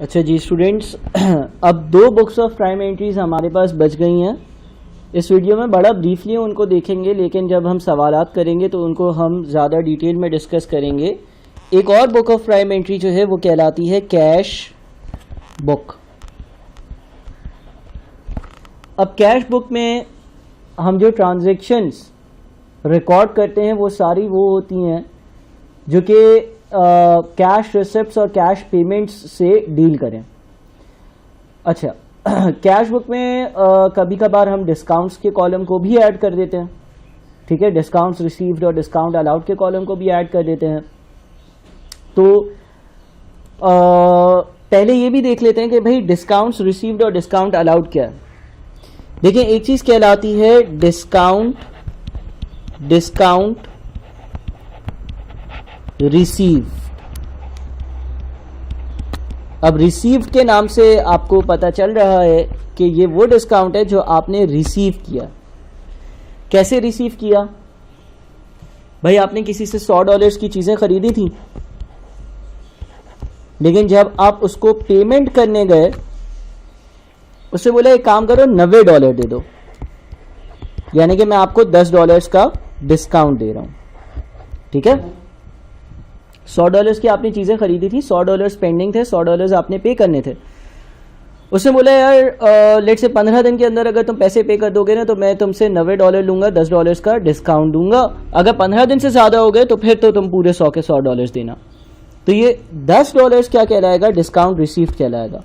अच्छा जी स्टूडेंट्स, अब दो बुक्स ऑफ प्राइम एंट्रीज हमारे पास बच गई हैं। इस वीडियो में बड़ा ब्रीफली उनको देखेंगे, लेकिन जब हम सवालात करेंगे तो उनको हम ज़्यादा डिटेल में डिस्कस करेंगे। एक और बुक ऑफ प्राइम एंट्री जो है वो कहलाती है कैश बुक। अब कैश बुक में हम जो ट्रांजैक्शंस रिकॉर्ड करते हैं वो सारी वो होती हैं जो कि कैश रिसिप्ट्स और कैश पेमेंट्स से डील करें। अच्छा, कैश बुक में कभी कभार हम डिस्काउंट्स के कॉलम को भी ऐड कर देते हैं, ठीक है। डिस्काउंट्स रिसीव्ड और डिस्काउंट अलाउड के कॉलम को भी ऐड कर देते हैं। तो पहले ये भी देख लेते हैं कि भाई डिस्काउंट्स रिसीव्ड और डिस्काउंट अलाउड क्या है। देखिए, एक चीज कहलाती है डिस्काउंट रिसीव। अब रिसीव्ड के नाम से आपको पता चल रहा है कि ये वो डिस्काउंट है जो आपने रिसीव किया। कैसे रिसीव किया? भाई आपने किसी से $100 की चीजें खरीदी थी, लेकिन जब आप उसको पेमेंट करने गए उससे बोला एक काम करो $90 दे दो, यानी कि मैं आपको $10 का डिस्काउंट दे रहा हूं, ठीक है। $100 की आपने चीजें खरीदी थी, $100 पेंडिंग थे, $100 आपने पे करने थे। उसने बोला यार लेट से 15 दिन के अंदर अगर तुम पैसे पे कर दोगे ना तो मैं तुमसे $90 लूंगा, $10 का डिस्काउंट दूंगा। अगर 15 दिन से ज्यादा हो गए तो फिर तो तुम पूरे 100 के $100 देना। तो ये $10 क्या कहलाएगा? डिस्काउंट रिसीव्ड कहलाएगा।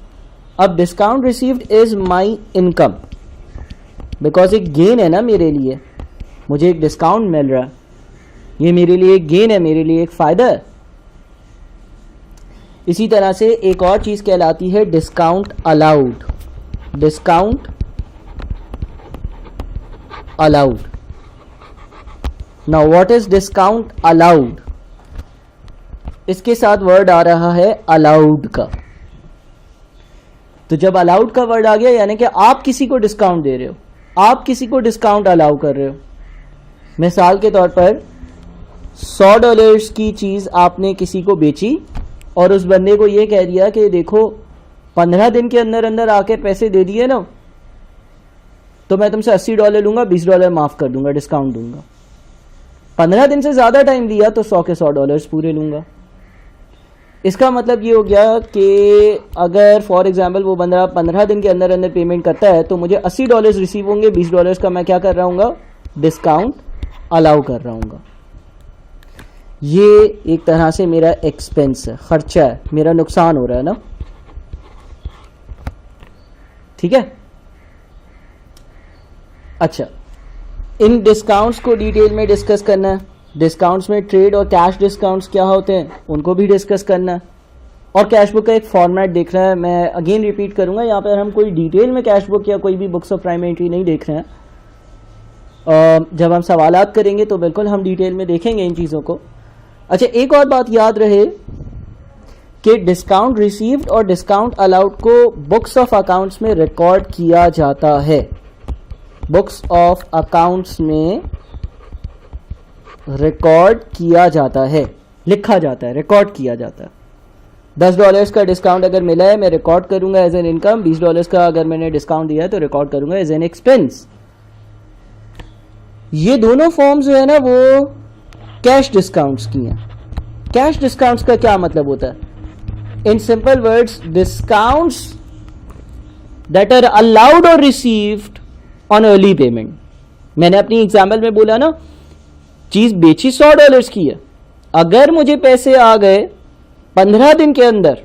अब discount received is my income, because एक गेन है ना मेरे लिए, मुझे एक डिस्काउंट मिल रहा है, ये मेरे लिए एक गेन है, मेरे लिए एक फायदा है। इसी तरह से एक और चीज कहलाती है discount allowed. Discount allowed. Now what is discount allowed? इसके साथ वर्ड आ रहा है अलाउड का। तो जब अलाउड का वर्ड आ गया यानी कि आप किसी को डिस्काउंट दे रहे हो, आप किसी को डिस्काउंट अलाउ कर रहे हो। मिसाल के तौर पर $100 की चीज आपने किसी को बेची और उस बंदे को यह कह दिया कि देखो 15 दिन के अंदर अंदर आके पैसे दे दिए ना तो मैं तुमसे $80 लूंगा, $20 माफ कर दूंगा, डिस्काउंट दूंगा। 15 दिन से ज्यादा टाइम दिया तो 100 के $100 पूरे लूंगा। इसका मतलब ये हो गया कि अगर फॉर एग्जाम्पल वो बंदा 15 दिन के अंदर अंदर पेमेंट करता है तो मुझे $80 रिसीव होंगे, $20 का मैं क्या कर रहा हूँ? डिस्काउंट अलाउ कर रहा हूँ। ये एक तरह से मेरा एक्सपेंस है, खर्चा है, मेरा नुकसान हो रहा है ना, ठीक है। अच्छा, इन डिस्काउंट्स को डिटेल में डिस्कस करना है। डिस्काउंट्स में ट्रेड और कैश डिस्काउंट्स क्या होते हैं उनको भी डिस्कस करना है, और कैश बुक का एक फॉर्मेट देख रहा है। मैं अगेन रिपीट करूंगा, यहाँ पर हम कोई डिटेल में कैश बुक या कोई भी बुक्स ऑफ प्राइम एंट्री नहीं देख रहे हैं। जब हम सवालात करेंगे तो बिल्कुल हम डिटेल में देखेंगे इन चीज़ों को। अच्छा, एक और बात याद रहे कि डिस्काउंट रिसीव्ड और डिस्काउंट अलाउड को बुक्स ऑफ अकाउंट्स में रिकॉर्ड किया जाता है। बुक्स ऑफ अकाउंट्स में रिकॉर्ड किया जाता है, लिखा जाता है, रिकॉर्ड किया जाता है। $10 का डिस्काउंट अगर मिला है मैं रिकॉर्ड करूंगा एज एन इनकम, $20 का अगर मैंने डिस्काउंट दिया है तो रिकॉर्ड करूंगा एज एन एक्सपेंस। ये दोनों फॉर्म्स जो है ना वो कैश डिस्काउंट्स की हैं। कैश डिस्काउंट्स का क्या मतलब होता है? In simple words, discounts that are allowed और रिसीव्ड ऑन अर्ली पेमेंट। मैंने अपनी एग्जाम्पल में बोला ना, चीज बेची $100 की है, अगर मुझे पैसे आ गए 15 दिन के अंदर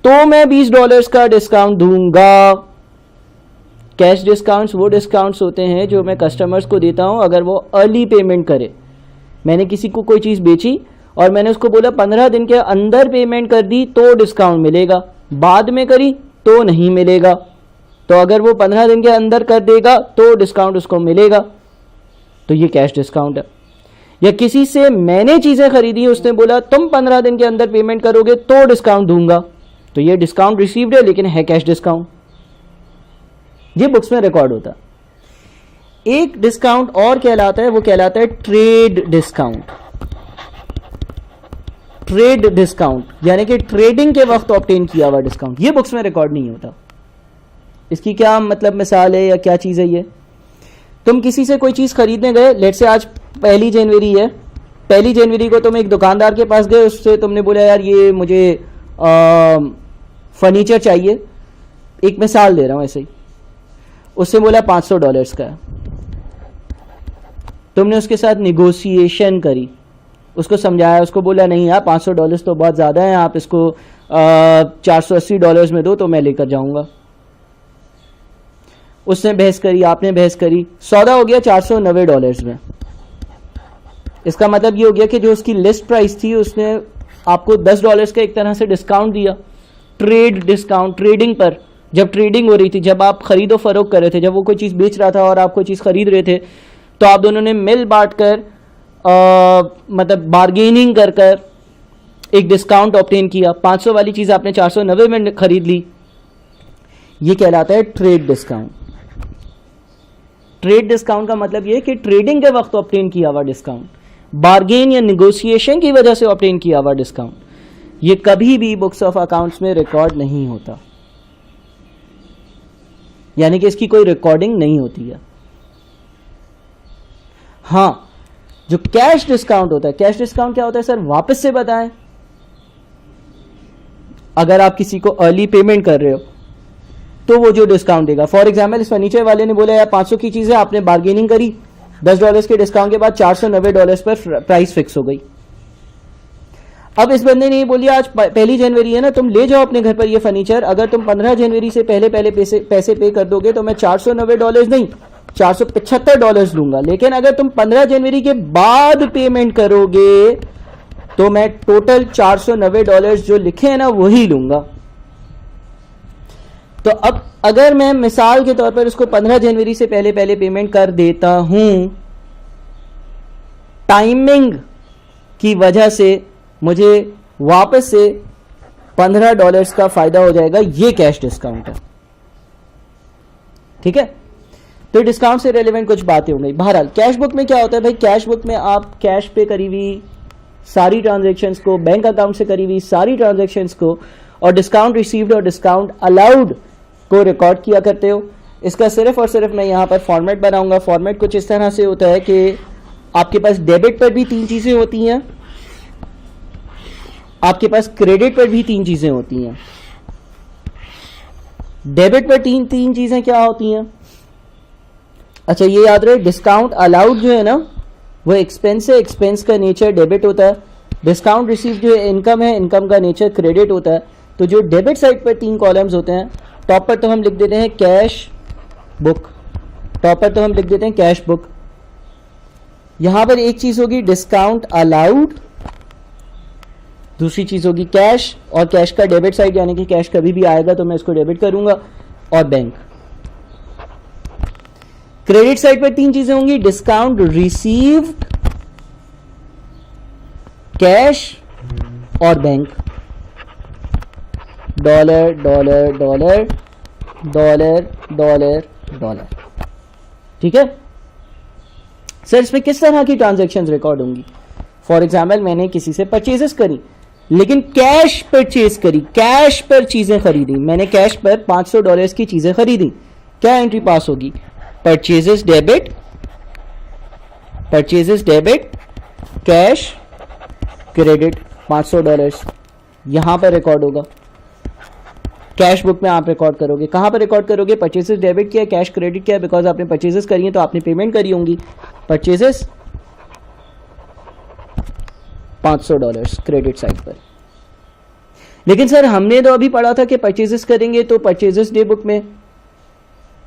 तो मैं $20 का डिस्काउंट दूंगा। कैश डिस्काउंट्स वो डिस्काउंट्स होते हैं जो मैं कस्टमर्स को देता हूं अगर वो अर्ली पेमेंट करे। मैंने किसी को कोई चीज़ बेची और मैंने उसको बोला 15 दिन के अंदर पेमेंट कर दी तो डिस्काउंट मिलेगा, बाद में करी तो नहीं मिलेगा। तो अगर वो 15 दिन के अंदर कर देगा तो डिस्काउंट उसको मिलेगा, तो ये कैश डिस्काउंट है। या किसी से मैंने चीज़ें खरीदी, उसने बोला तुम 15 दिन के अंदर पेमेंट करोगे तो डिस्काउंट दूंगा, तो ये डिस्काउंट रिसीव्ड है लेकिन है कैश डिस्काउंट। ये बुक्स में रिकॉर्ड होता है। एक डिस्काउंट और कहलाता है, वो कहलाता है ट्रेड डिस्काउंट। ट्रेड डिस्काउंट, यानी कि ट्रेडिंग के वक्त ऑब्टेन किया हुआ डिस्काउंट, ये बुक्स में रिकॉर्ड नहीं होता। इसकी क्या मतलब मिसाल है या क्या चीज़ है ये? तुम किसी से कोई चीज़ खरीदने गए, लेट से आज 1 जनवरी है, 1 जनवरी को तुम एक दुकानदार के पास गए, उससे तुमने बोला यार ये मुझे फर्नीचर चाहिए, एक मिसाल दे रहा हूँ ऐसे ही, उससे बोला $500 का है। तुमने उसके साथ निगोशिएशन करी, उसको समझाया, उसको बोला नहीं यार $500 तो बहुत ज़्यादा है, आप इसको $480 में दो तो मैं लेकर जाऊंगा। उसने बहस करी, आपने बहस करी, सौदा हो गया $490 में। इसका मतलब ये हो गया कि जो उसकी लिस्ट प्राइस थी उसने आपको $10 का एक तरह से डिस्काउंट दिया। ट्रेड डिस्काउंट, ट्रेडिंग पर, जब ट्रेडिंग हो रही थी, जब आप खरीदो फरोख्त कर रहे थे, जब वो कोई चीज़ बेच रहा था और आप कोई चीज़ खरीद रहे थे, तो आप दोनों ने मिल बांट कर मतलब बार्गेनिंग कर कर एक डिस्काउंट ऑब्टेन किया। 500 वाली चीज़ आपने 490 में खरीद ली, ये कहलाता है ट्रेड डिस्काउंट। ट्रेड डिस्काउंट का मतलब ये कि ट्रेडिंग के वक्त ऑब्टेन किया हुआ डिस्काउंट, बार्गेन या निगोशिएशन की वजह से ऑब्टेन किया हुआ डिस्काउंट, ये कभी भी बुक्स ऑफ अकाउंट्स में रिकॉर्ड नहीं होता, यानी कि इसकी कोई रिकॉर्डिंग नहीं होती है। हाँ, जो कैश डिस्काउंट होता है, कैश डिस्काउंट क्या होता है सर? वापस से बताएं। अगर आप किसी को अर्ली पेमेंट कर रहे हो तो वो जो डिस्काउंट देगा, फॉर एग्जाम्पल इस फर्नीचर वाले ने बोला यार 500 की चीज़ है, आपने बार्गेनिंग करी, $10 के डिस्काउंट के बाद $490 पर प्राइस फिक्स हो गई। अब इस बंदे ने बोली आज 1 जनवरी है ना, तुम ले जाओ अपने घर पर ये फर्नीचर, अगर तुम 15 जनवरी से पहले पैसे पे कर दोगे तो मैं $490 नहीं $475 लूंगा, लेकिन अगर तुम 15 जनवरी के बाद पेमेंट करोगे तो मैं टोटल $490 जो लिखे हैं ना वही लूंगा। तो अब अगर मैं मिसाल के तौर पर उसको 15 जनवरी से पहले पेमेंट कर देता हूं, टाइमिंग की वजह से मुझे वापस से $15 का फायदा हो जाएगा, ये कैश डिस्काउंट है। ठीक है, तो डिस्काउंट से रिलेवेंट कुछ बातें हो गई। बहरहाल कैश बुक में क्या होता है भाई? कैश बुक में आप कैश पे करी हुई सारी ट्रांजैक्शंस को, बैंक अकाउंट से करी हुई सारी ट्रांजैक्शंस को और डिस्काउंट रिसीव्ड और डिस्काउंट अलाउड को रिकॉर्ड किया करते हो। इसका सिर्फ और सिर्फ मैं यहाँ पर फॉर्मेट बनाऊंगा। फॉर्मेट कुछ इस तरह से होता है कि आपके पास डेबिट पर भी 3 चीज़ें होती हैं, आपके पास क्रेडिट पर भी 3 चीज़ें होती हैं। डेबिट पर तीन चीज़ें क्या होती हैं? अच्छा ये याद रहे, डिस्काउंट अलाउड जो है ना वो एक्सपेंस है, एक्सपेंस का नेचर डेबिट होता है। डिस्काउंट रिसीव जो है इनकम है, इनकम का नेचर क्रेडिट होता है। तो जो डेबिट साइड पर 3 कॉलम्स होते हैं, टॉप पर तो हम लिख देते हैं कैश बुक, टॉप पर तो हम लिख देते हैं कैश बुक। यहां पर एक चीज होगी डिस्काउंट अलाउड, दूसरी चीज होगी कैश, और कैश का डेबिट साइड यानी कि कैश कभी भी आएगा तो मैं इसको डेबिट करूंगा, और बैंक। क्रेडिट साइड पर 3 चीजें होंगी, डिस्काउंट रिसीव्ड, कैश और bank. Dollar dollar dollar dollar dollar dollar. ठीक है सर, इसमें किस तरह की ट्रांजैक्शंस रिकॉर्ड होंगी? फॉर एग्जाम्पल मैंने किसी से परचेजेस करी, लेकिन कैश परचेज करी, कैश पर चीजें खरीदी, मैंने कैश पर $500 की चीजें खरीदी, क्या एंट्री पास होगी? परचेजेस डेबिट, कैश क्रेडिट, $500 यहां पर रिकॉर्ड होगा। कैश बुक में आप रिकॉर्ड करोगे, कहां पर रिकॉर्ड करोगे? परचेजेस डेबिट किया, कैश क्रेडिट किया, बिकॉज आपने परचेजेस करी है तो आपने पेमेंट करी होंगी। परचेजेस $500 क्रेडिट साइड पर। लेकिन सर हमने तो अभी पढ़ा था कि परचेजेस करेंगे तो परचेजेस डे बुक में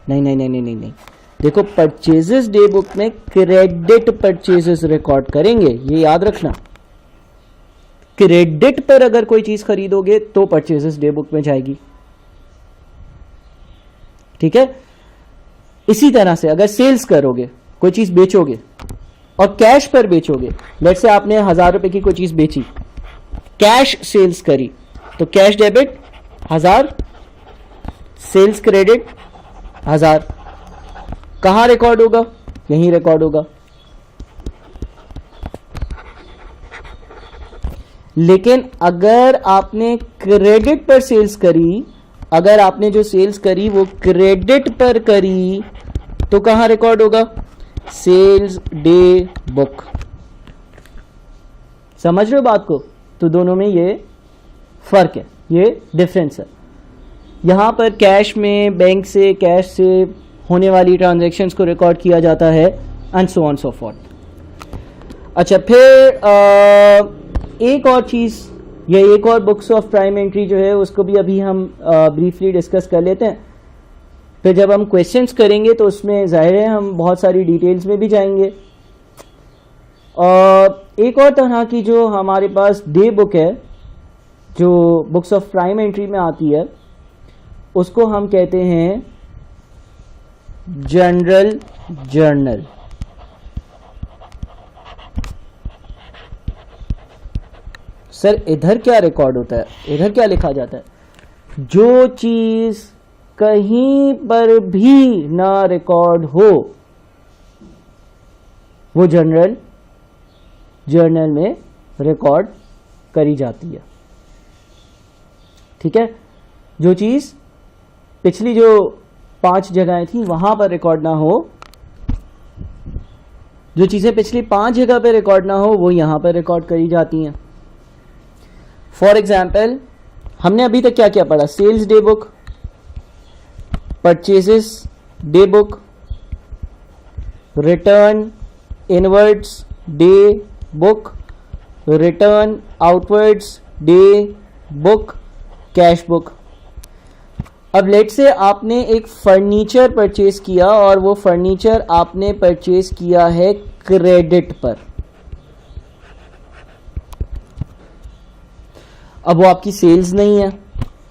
नहीं, देखो परचेजेस डे बुक में क्रेडिट परचेजेस रिकॉर्ड करेंगे, ये याद रखना। क्रेडिट पर अगर कोई चीज खरीदोगे तो परचेजेस डे बुक में जाएगी। ठीक है, इसी तरह से अगर सेल्स करोगे, कोई चीज बेचोगे और कैश पर बेचोगे, लेट्स से आपने 1000 रुपए की कोई चीज बेची, कैश सेल्स करी, तो कैश डेबिट 1000, सेल्स क्रेडिट 1000, कहां रिकॉर्ड होगा? यहीं रिकॉर्ड होगा। लेकिन अगर आपने क्रेडिट पर सेल्स करी, अगर आपने जो सेल्स करी वो क्रेडिट पर करी, तो कहां रिकॉर्ड होगा? Sales day book. समझ रहे हो बात को? तो दोनों में ये फर्क है, ये डिफरेंस है। यहां पर कैश में, बैंक से, कैश से होने वाली ट्रांजैक्शंस को रिकॉर्ड किया जाता है and so on so forth. अच्छा, फिर एक और चीज, या एक और बुक्स ऑफ प्राइम एंट्री जो है उसको भी अभी हम ब्रीफली डिस्कस कर लेते हैं। फिर जब हम क्वेश्चंस करेंगे तो उसमें जाहिर है हम बहुत सारी डिटेल्स में भी जाएंगे। एक और तरह की जो हमारे पास डे बुक है, जो बुक्स ऑफ प्राइम एंट्री में आती है, उसको हम कहते हैं जनरल जर्नल। सर इधर क्या रिकॉर्ड होता है, इधर क्या लिखा जाता है? जो चीज कहीं पर भी ना रिकॉर्ड हो वो जनरल जर्नल में रिकॉर्ड करी जाती है। ठीक है? जो चीज पिछली जो 5 जगहें थी वहां पर रिकॉर्ड ना हो, जो चीजें पिछली 5 जगह पे रिकॉर्ड ना हो वो यहां पर रिकॉर्ड करी जाती हैं। फॉर एग्जाम्पल, हमने अभी तक क्या क्या पढ़ा? Sales day book, purchases day book, return inwards day book, return outwards day book, cash book. अब लेट से आपने एक फर्नीचर परचेज किया और वो फर्नीचर आपने परचेज किया है क्रेडिट पर। अब वो आपकी सेल्स नहीं है,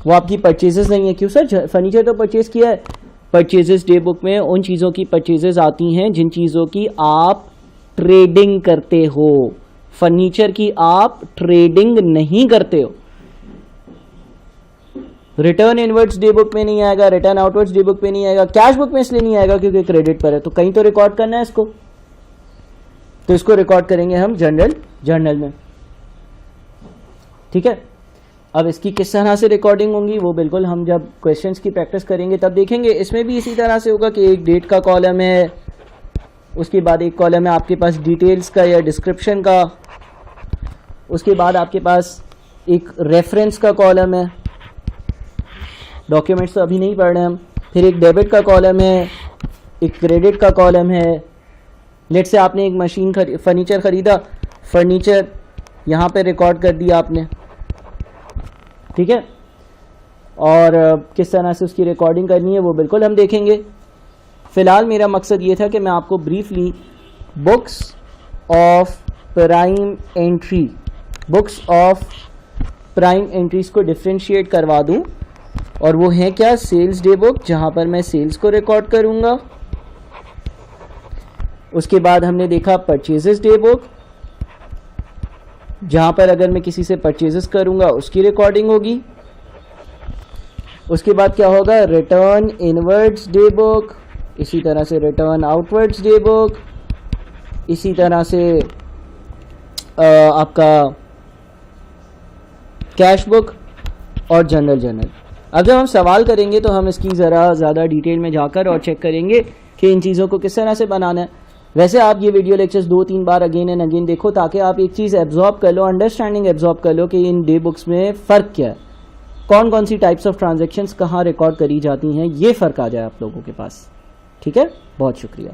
वो आपकी परचेजेस नहीं है। क्यों सर? फर्नीचर तो परचेज किया है। परचेजेस डे बुक में उन चीज़ों की परचेजेस आती हैं जिन चीज़ों की आप ट्रेडिंग करते हो। फर्नीचर की आप ट्रेडिंग नहीं करते हो। रिटर्न इनवर्ड्स डे बुक में नहीं आएगा, रिटर्न आउटवर्ड्स डे बुक में नहीं आएगा, कैश बुक में इसलिए नहीं आएगा क्योंकि क्रेडिट पर है। तो कहीं तो रिकॉर्ड करना है इसको, तो इसको रिकॉर्ड करेंगे हम जनरल जर्नल में। ठीक है? अब इसकी किस तरह से रिकॉर्डिंग होंगी वो बिल्कुल हम जब क्वेश्चंस की प्रैक्टिस करेंगे तब देखेंगे। इसमें भी इसी तरह से होगा कि एक डेट का कॉलम है, उसके बाद एक कॉलम है आपके पास डिटेल्स का या डिस्क्रिप्शन का, उसके बाद आपके पास एक रेफरेंस का कॉलम है, डॉक्यूमेंट्स तो अभी नहीं पढ़ रहे हम। फिर एक डेबिट का कॉलम है, एक क्रेडिट का कॉलम है। लेट से आपने एक मशीन फर्नीचर खरीदा, फर्नीचर यहाँ पे रिकॉर्ड कर दिया आपने। ठीक है? और किस तरह से उसकी रिकॉर्डिंग करनी है वो बिल्कुल हम देखेंगे। फिलहाल मेरा मकसद ये था कि मैं आपको briefly books of prime entry, books of prime entries को डिफ्रेंशिएट करवा दूं। और वो है क्या? सेल्स डे बुक, जहां पर मैं सेल्स को रिकॉर्ड करूंगा। उसके बाद हमने देखा परचेजेस डे बुक, जहां पर अगर मैं किसी से परचेजेस करूंगा उसकी रिकॉर्डिंग होगी। उसके बाद क्या होगा? रिटर्न इनवर्ड्स डे बुक, इसी तरह से रिटर्न आउटवर्ड्स डे बुक, इसी तरह से आपका कैश बुक और जनरल जर्नल। अब जब हम सवाल करेंगे तो हम इसकी ज़रा ज़्यादा डिटेल में जाकर और चेक करेंगे कि इन चीज़ों को किस तरह से बनाना है। वैसे आप ये video lectures 2-3 bar again and again देखो ताकि आप एक चीज़ एब्जॉर्ब कर लो, अंडरस्टैंडिंग एब्जॉर्ब कर लो कि इन डे बुक्स में फ़र्क क्या है, कौन कौन सी टाइप्स ऑफ ट्रांजैक्शंस कहाँ रिकॉर्ड करी जाती हैं, ये फ़र्क आ जाए आप लोगों के पास। ठीक है? बहुत शुक्रिया।